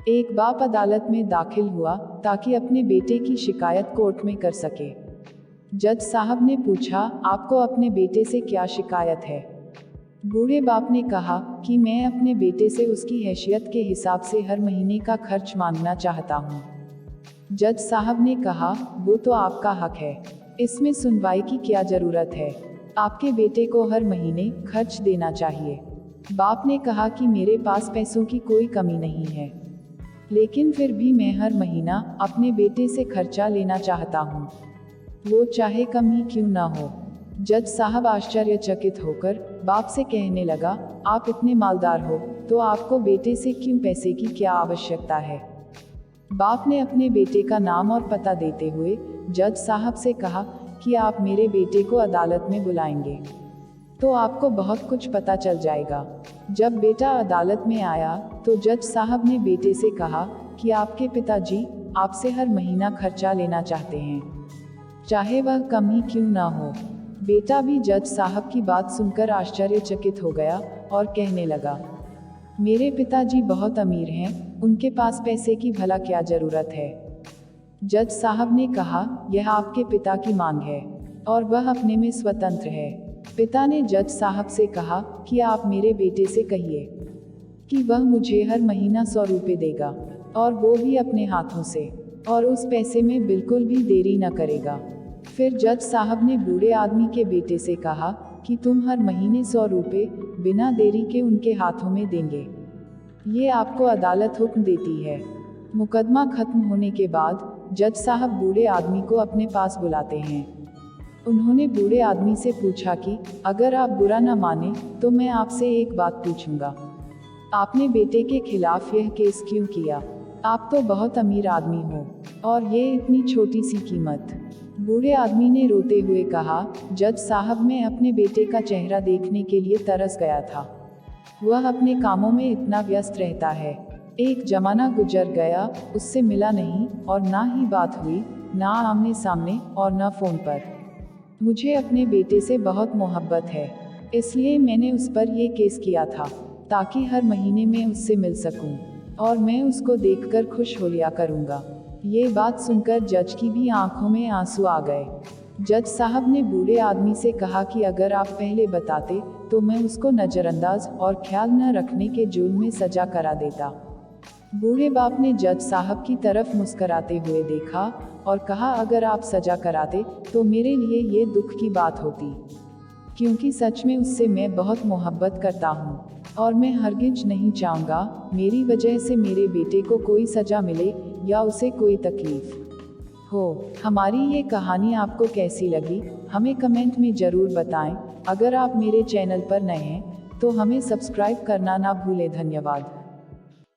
एक बाप अदालत में दाखिल हुआ ताकि अपने बेटे की शिकायत कोर्ट में कर सके। जज साहब ने पूछा, आपको अपने बेटे से क्या शिकायत है? बूढ़े बाप ने कहा कि मैं अपने बेटे से उसकी हैसियत के हिसाब से हर महीने का खर्च मांगना चाहता हूँ। जज साहब ने कहा, वो तो आपका हक है, इसमें सुनवाई की क्या जरूरत है? आपके बेटे को हर महीने खर्च देना चाहिए। बाप ने कहा कि मेरे पास पैसों की कोई कमी नहीं है, लेकिन फिर भी मैं हर महीना अपने बेटे से खर्चा लेना चाहता हूँ, वो चाहे कम ही क्यों ना हो। जज साहब आश्चर्यचकित होकर बाप से कहने लगा, आप इतने मालदार हो तो आपको बेटे से क्यों पैसे की क्या आवश्यकता है? बाप ने अपने बेटे का नाम और पता देते हुए जज साहब से कहा कि आप मेरे बेटे को अदालत में बुलाएंगे तो आपको बहुत कुछ पता चल जाएगा। जब बेटा अदालत में आया तो जज साहब ने बेटे से कहा कि आपके पिताजी आपसे हर महीना खर्चा लेना चाहते हैं, चाहे वह कम ही क्यों ना हो। बेटा भी जज साहब की बात सुनकर आश्चर्यचकित हो गया और कहने लगा, मेरे पिताजी बहुत अमीर हैं, उनके पास पैसे की भला क्या जरूरत है? जज साहब ने कहा, यह आपके पिता की मांग है और वह अपने में स्वतंत्र है। पिता ने जज साहब से कहा कि आप मेरे बेटे से कहिए कि वह मुझे हर महीना 100 रुपये देगा, और वो भी अपने हाथों से, और उस पैसे में बिल्कुल भी देरी न करेगा। फिर जज साहब ने बूढ़े आदमी के बेटे से कहा कि तुम हर महीने 100 रुपये बिना देरी के उनके हाथों में देंगे, ये आपको अदालत हुक्म देती है। मुकदमा खत्म होने के बाद जज साहब बूढ़े आदमी को अपने पास बुलाते हैं। उन्होंने बूढ़े आदमी से पूछा कि अगर आप बुरा न माने तो मैं आपसे एक बात पूछूंगा, आपने बेटे के खिलाफ यह केस क्यों किया? आप तो बहुत अमीर आदमी हो और ये इतनी छोटी सी कीमत। बूढ़े आदमी ने रोते हुए कहा, जज साहब मैं अपने बेटे का चेहरा देखने के लिए तरस गया था, वह अपने कामों में इतना व्यस्त रहता है। एक जमाना गुजर गया, उससे मिला नहीं और ना ही बात हुई, ना आमने सामने और ना फोन पर। मुझे अपने बेटे से बहुत मोहब्बत है, इसलिए मैंने उस पर यह केस किया था ताकि हर महीने में उससे मिल सकूं और मैं उसको देखकर खुश हो लिया करूंगा। ये बात सुनकर जज की भी आंखों में आंसू आ गए। जज साहब ने बूढ़े आदमी से कहा कि अगर आप पहले बताते तो मैं उसको नज़रअंदाज और ख्याल न रखने के जुर्म में सजा करा देता। बूढ़े बाप ने जज साहब की तरफ मुस्कराते हुए देखा और कहा, अगर आप सजा कराते तो मेरे लिए ये दुख की बात होती, क्योंकि सच में उससे मैं बहुत मोहब्बत करता हूँ और मैं हरगिज नहीं चाहूँगा मेरी वजह से मेरे बेटे को कोई सजा मिले या उसे कोई तकलीफ हो। हमारी ये कहानी आपको कैसी लगी हमें कमेंट में ज़रूर बताएं। अगर आप मेरे चैनल पर नए हैं तो हमें सब्सक्राइब करना ना भूलें। धन्यवाद।